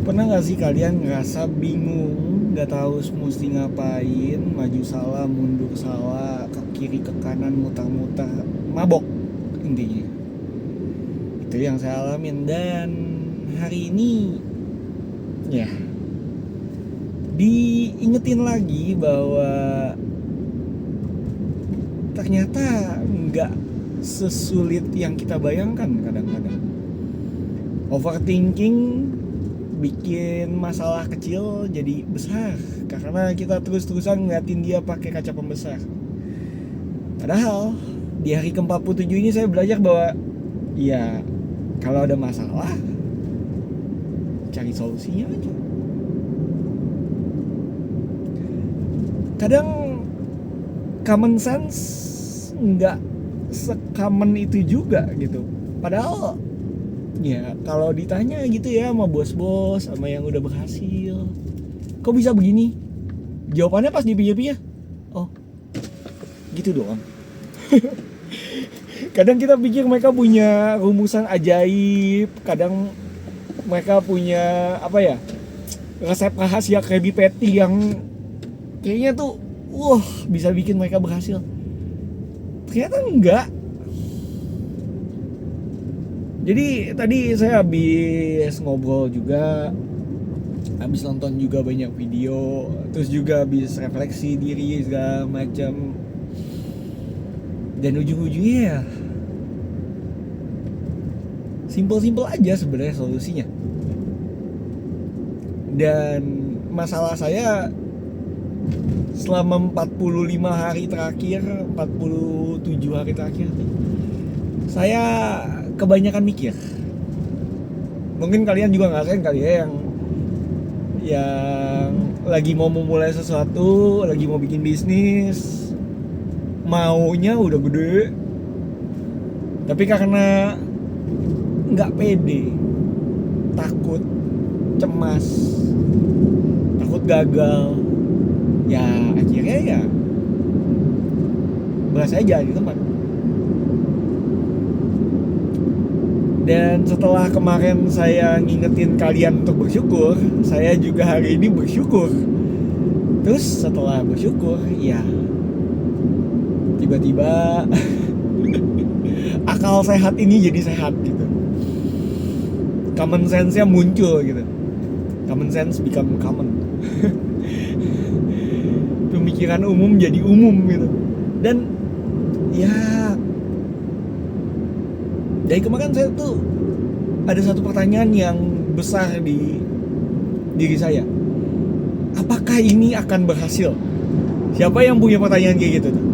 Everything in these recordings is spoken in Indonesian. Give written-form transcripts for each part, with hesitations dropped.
Pernah gak sih kalian ngerasa bingung, gak tahu mesti ngapain, maju salah, mundur salah, ke kiri ke kanan, mutar-mutar, mabok intinya. Itu yang saya alamin, dan hari ini ya diingetin lagi bahwa ternyata nggak sesulit yang kita bayangkan kadang-kadang. Overthinking bikin masalah kecil jadi besar karena kita terus-terusan ngeliatin dia pakai kaca pembesar. Padahal di hari ke-47 ini saya belajar bahwa ya kalau ada masalah cari solusinya aja. Kadang common sense nggak se-common itu juga gitu. Padahal ya kalau ditanya gitu ya sama bos-bos, sama yang udah berhasil, kok bisa begini? Jawabannya pas dipikir-pikir, oh gitu doang. Kadang kita pikir mereka punya rumusan ajaib, kadang mereka punya apa ya, resep rahasia Krabby Patty yang kayaknya tuh bisa bikin mereka berhasil. Ternyata enggak. Jadi tadi saya habis ngobrol juga, habis nonton juga banyak video, terus juga habis refleksi diri segala macam. Dan ujung-ujungnya ya simpel-simpel aja sebenarnya solusinya. Dan masalah saya selama 45 hari terakhir, 47 hari terakhir, saya kebanyakan mikir. Mungkin kalian juga ngerasain kali ya yang lagi mau memulai sesuatu, lagi mau bikin bisnis, maunya udah gede, tapi karena nggak pede, takut, cemas, takut gagal, ya akhirnya ya berasa aja di tempat. Dan setelah kemarin saya ngingetin kalian untuk bersyukur, saya juga hari ini bersyukur. Terus setelah bersyukur, ya tiba-tiba akal sehat ini jadi sehat gitu. Common sense-nya muncul gitu. Common sense become common. Pemikiran umum jadi umum gitu. Dan ya dari kemarin saya tuh ada satu pertanyaan yang besar di diri saya. Apakah ini akan berhasil? Siapa yang punya pertanyaan kayak gitu tuh?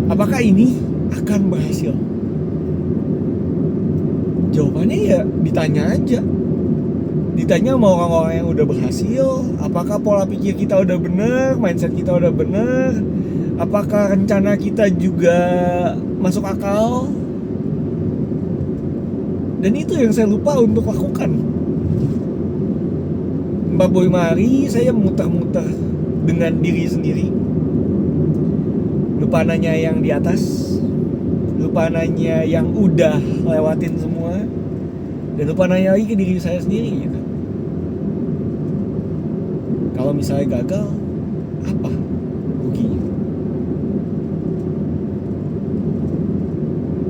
Apakah ini akan berhasil? Jawabannya ya ditanya aja. Ditanya sama orang-orang yang udah berhasil, apakah pola pikir kita udah bener, mindset kita udah bener, apakah rencana kita juga masuk akal. Dan itu yang saya lupa untuk lakukan. 45 hari saya muter-muter dengan diri sendiri. Lupa nanya yang di atas, lupa nanya yang udah lewatin semua, dan lupa nanya lagi ke diri saya sendiri gitu. Kalau misalnya gagal, apa ruginya?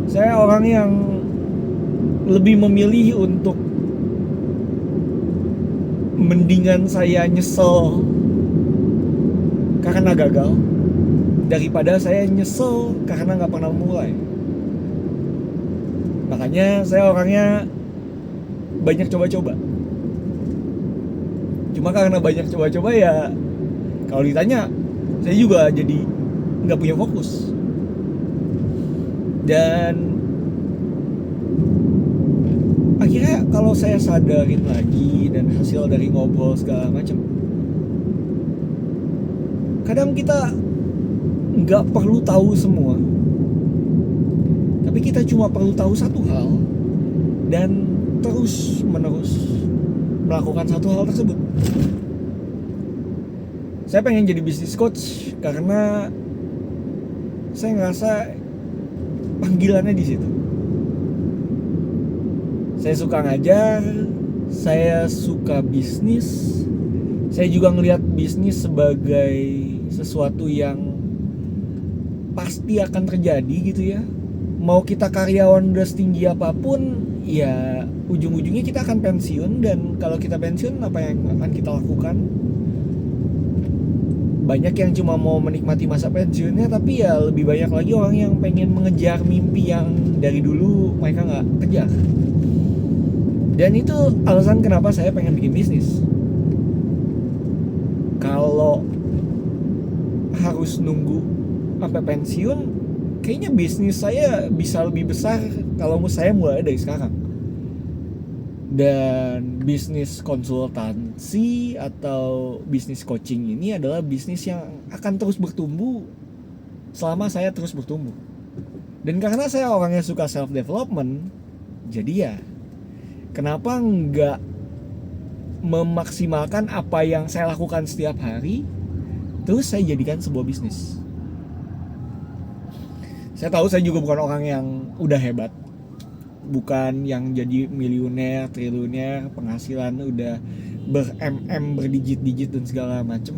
Saya orang yang lebih memilih untuk mendingan saya nyesel karena gagal daripada saya nyesel karena nggak pernah mulai. Makanya saya orangnya banyak coba-coba. Cuma karena banyak coba-coba ya, kalau ditanya saya juga jadi nggak punya fokus. Dan akhirnya kalau saya sadarin lagi dan hasil dari ngobrol segala macam, kadang kita nggak perlu tahu semua, tapi kita cuma perlu tahu satu hal dan terus menerus melakukan satu hal tersebut. Saya pengen jadi business coach karena saya ngerasa panggilannya di situ. Saya suka ngajar, saya suka bisnis. Saya juga ngelihat bisnis sebagai sesuatu yang pasti akan terjadi gitu ya. Mau kita karyawan udah setinggi apapun, ya ujung-ujungnya kita akan pensiun. Dan kalau kita pensiun, apa yang akan kita lakukan? Banyak yang cuma mau menikmati masa pensiunnya, tapi ya lebih banyak lagi orang yang pengen mengejar mimpi yang dari dulu mereka nggak kejar. Dan itu alasan kenapa saya pengen bikin bisnis. Kalau harus nunggu sampai pensiun, kayaknya bisnis saya bisa lebih besar kalau saya mulai dari sekarang. Dan bisnis konsultansi atau bisnis coaching ini adalah bisnis yang akan terus bertumbuh selama saya terus bertumbuh. Dan karena saya orangnya suka self development, jadi ya kenapa nggak memaksimalkan apa yang saya lakukan setiap hari, terus saya jadikan sebuah bisnis. Saya tahu saya juga bukan orang yang udah hebat, bukan yang jadi miliuner, triliuner, penghasilan udah berdigit-digit dan segala macem.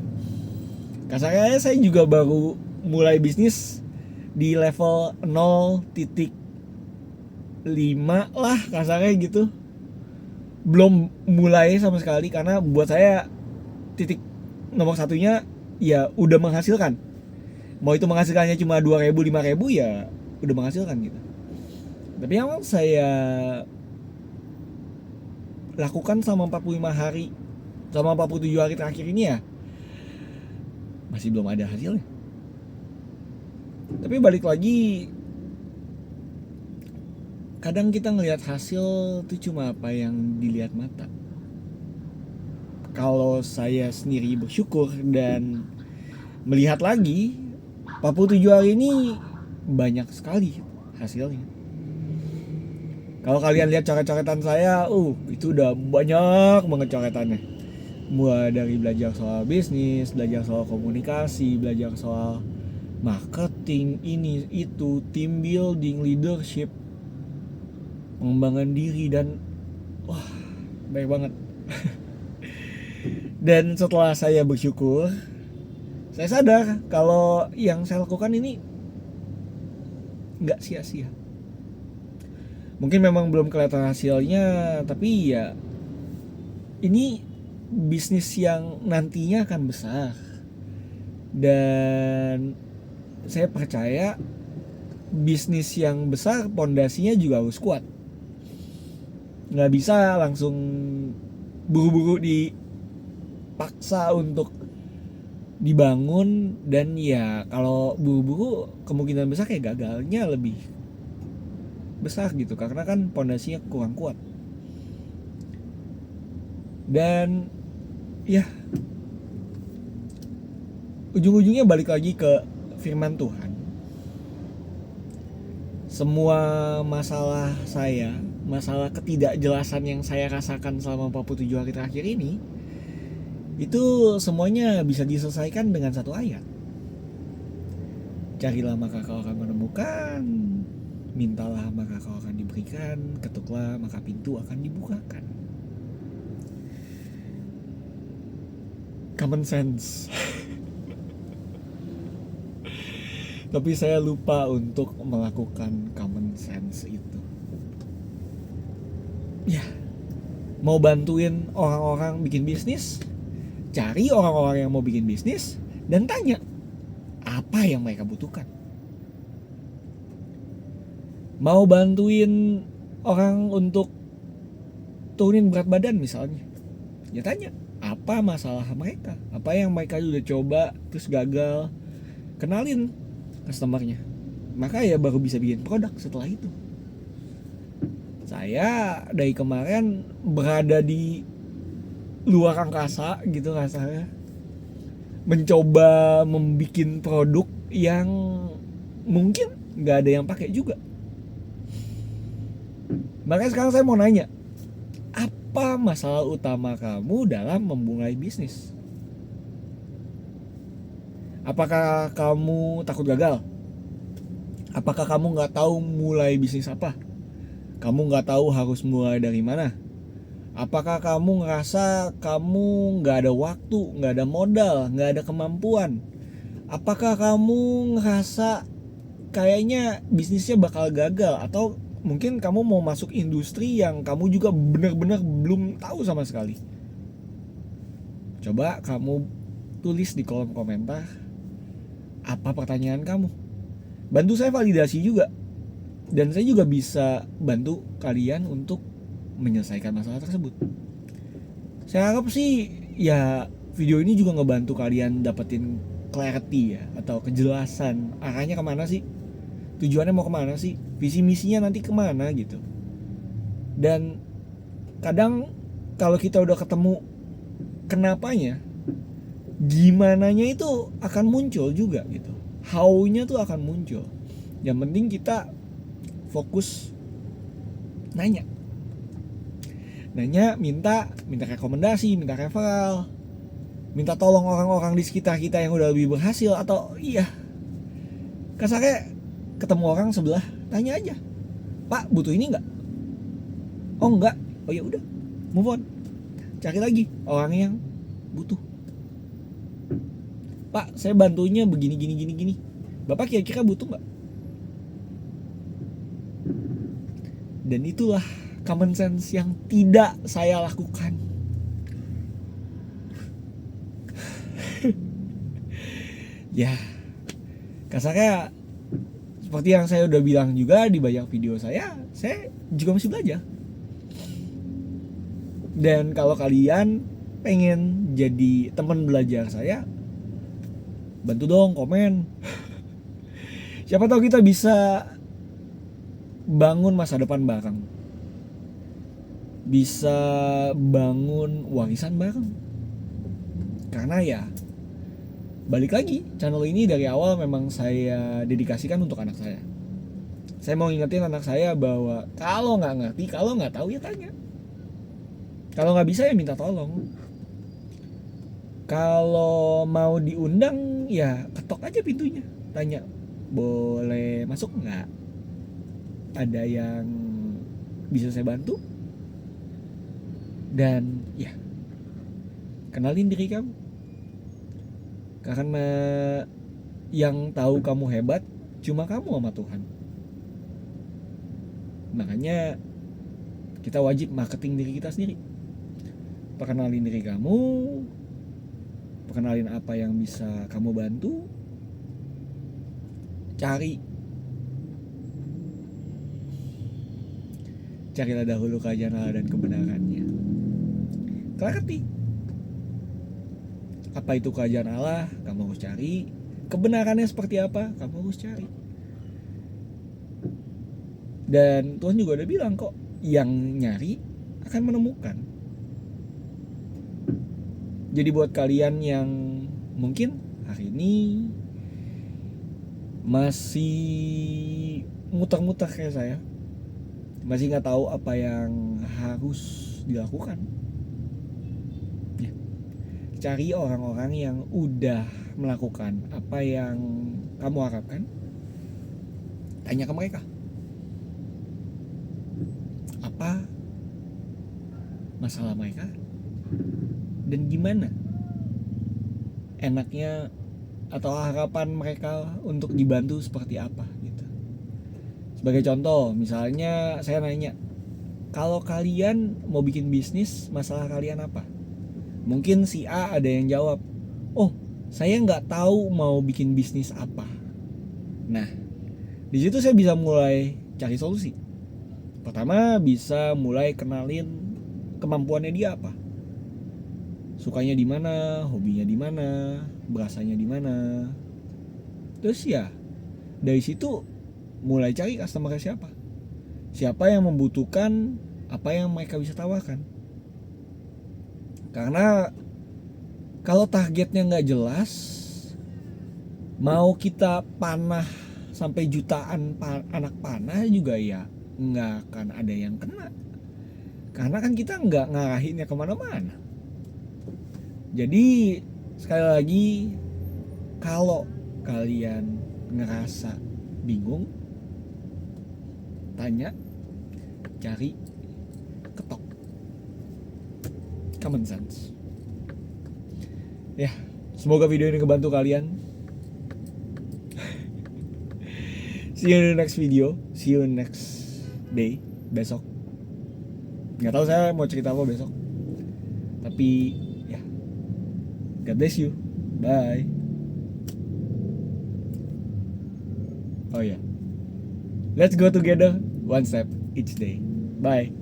Kasarnya saya juga baru mulai bisnis di level 0.5 lah kasarnya gitu. Belum mulai sama sekali, karena buat saya titik nomor satunya ya udah menghasilkan. Mau itu menghasilkannya cuma 2.000, 5.000 ya udah menghasilkan gitu. Tapi yang saya lakukan selama 45 hari, selama 47 hari terakhir ini ya masih belum ada hasilnya. Tapi balik lagi, kadang kita ngelihat hasil itu cuma apa yang dilihat mata. Kalau saya sendiri bersyukur dan melihat lagi 47 hari ini banyak sekali hasilnya. Kalau kalian lihat coret-coretan saya, itu udah banyak banget coretannya. Mulai dari belajar soal bisnis, belajar soal komunikasi, belajar soal marketing, ini, itu, team building, leadership, pengembangan diri, dan wah, baik banget. Dan setelah saya bersyukur, saya sadar kalau yang saya lakukan ini gak sia-sia. Mungkin memang belum kelihatan hasilnya, tapi ya ini bisnis yang nantinya akan besar. Dan saya percaya bisnis yang besar pondasinya juga harus kuat. Nggak bisa langsung buru-buru dipaksa untuk dibangun. Dan ya kalau buru-buru kemungkinan besar kayak gagalnya lebih besar gitu, karena kan pondasinya kurang kuat. Dan ya ujung-ujungnya balik lagi ke firman Tuhan. Semua masalah saya, masalah ketidakjelasan yang saya rasakan selama 47 hari terakhir ini, itu semuanya bisa diselesaikan dengan satu ayat. Carilah maka kau akan menemukan, mintalah maka kau akan diberikan, ketuklah maka pintu akan dibukakan. Common sense. Tapi saya lupa untuk melakukan common sense itu. Ya, mau bantuin orang-orang bikin bisnis, cari orang-orang yang mau bikin bisnis dan tanya apa yang mereka butuhkan. Mau bantuin orang untuk turunin berat badan misalnya, ya tanya apa masalah mereka, apa yang mereka udah coba terus gagal, kenalin customernya, maka ya baru bisa bikin produk setelah itu. Saya dari kemarin berada di luar angkasa gitu rasanya, mencoba membuat produk yang mungkin nggak ada yang pakai juga. Makanya sekarang saya mau nanya, apa masalah utama kamu dalam memulai bisnis? Apakah kamu takut gagal? Apakah kamu nggak tahu mulai bisnis apa? Kamu nggak tahu harus mulai dari mana? Apakah kamu ngerasa kamu nggak ada waktu, nggak ada modal, nggak ada kemampuan? Apakah kamu ngerasa kayaknya bisnisnya bakal gagal? Atau mungkin kamu mau masuk industri yang kamu juga benar-benar belum tahu sama sekali? Coba kamu tulis di kolom komentar apa pertanyaan kamu. Bantu saya validasi juga. Dan saya juga bisa bantu kalian untuk menyelesaikan masalah tersebut. Saya harap sih ya video ini juga ngebantu kalian dapetin clarity ya, atau kejelasan arahnya kemana sih, tujuannya mau kemana sih, visi misinya nanti kemana gitu. Dan kadang kalau kita udah ketemu kenapanya, gimananya itu akan muncul juga gitu, how-nya tuh akan muncul. Yang penting kita fokus nanya, minta rekomendasi, minta referral, minta tolong orang-orang di sekitar kita yang udah lebih berhasil. Atau kasarnya ketemu orang sebelah, tanya aja, Pak butuh ini nggak? Oh enggak, oh ya udah, move on, cari lagi orang yang butuh. Pak saya bantunya begini gini, Bapak kira-kira butuh nggak? Dan itulah common sense yang tidak saya lakukan. Ya, kasarnya seperti yang saya udah bilang juga di banyak video saya juga masih belajar. Dan kalau kalian pengen jadi teman belajar saya, bantu dong komen. Siapa tahu kita bisa bangun masa depan bareng, bisa bangun warisan bareng. Karena ya balik lagi, channel ini dari awal memang saya dedikasikan untuk anak saya. Saya mau ingetin anak saya bahwa kalau nggak ngerti, kalau nggak tahu ya tanya. Kalau nggak bisa ya minta tolong. Kalau mau diundang ya ketok aja pintunya, tanya boleh masuk nggak? Ada yang bisa saya bantu? Dan ya kenalin diri kamu. Karena yang tahu kamu hebat cuma kamu sama Tuhan. Makanya kita wajib marketing diri kita sendiri. Perkenalin diri kamu, perkenalin apa yang bisa kamu bantu. Carilah dahulu kajian Allah dan kebenarannya. Clarity. Apa itu kerajaan Allah? Kamu harus cari. Kebenarannya seperti apa? Kamu harus cari. Dan Tuhan juga udah bilang kok, yang nyari akan menemukan. Jadi buat kalian yang mungkin hari ini masih muter-muter kayak saya, masih nggak tahu apa yang harus dilakukan, cari orang-orang yang udah melakukan apa yang kamu harapkan. Tanya ke mereka, apa masalah mereka dan gimana enaknya atau harapan mereka untuk dibantu seperti apa gitu. Sebagai contoh, misalnya saya nanya, kalau kalian mau bikin bisnis, masalah kalian apa? Mungkin si A ada yang jawab, oh saya nggak tahu mau bikin bisnis apa. Nah, di situ saya bisa mulai cari solusi. Pertama bisa mulai kenalin kemampuannya dia apa, sukanya di mana, hobinya di mana, berasanya di mana. Terus ya dari situ mulai cari customer siapa yang membutuhkan apa yang mereka bisa tawarkan. Karena kalau targetnya nggak jelas, mau kita panah sampai jutaan anak panah juga ya nggak akan ada yang kena. Karena kan kita nggak ngarahinnya kemana-mana. Jadi sekali lagi, kalau kalian ngerasa bingung, tanya, cari, ketok. common sense. Ya, semoga video ini ngebantu kalian. See you in the next video. See you in next day, besok. Nggak tahu saya mau cerita apa besok. Tapi ya, God bless you. Bye. Oh ya, let's go together one step each day. Bye.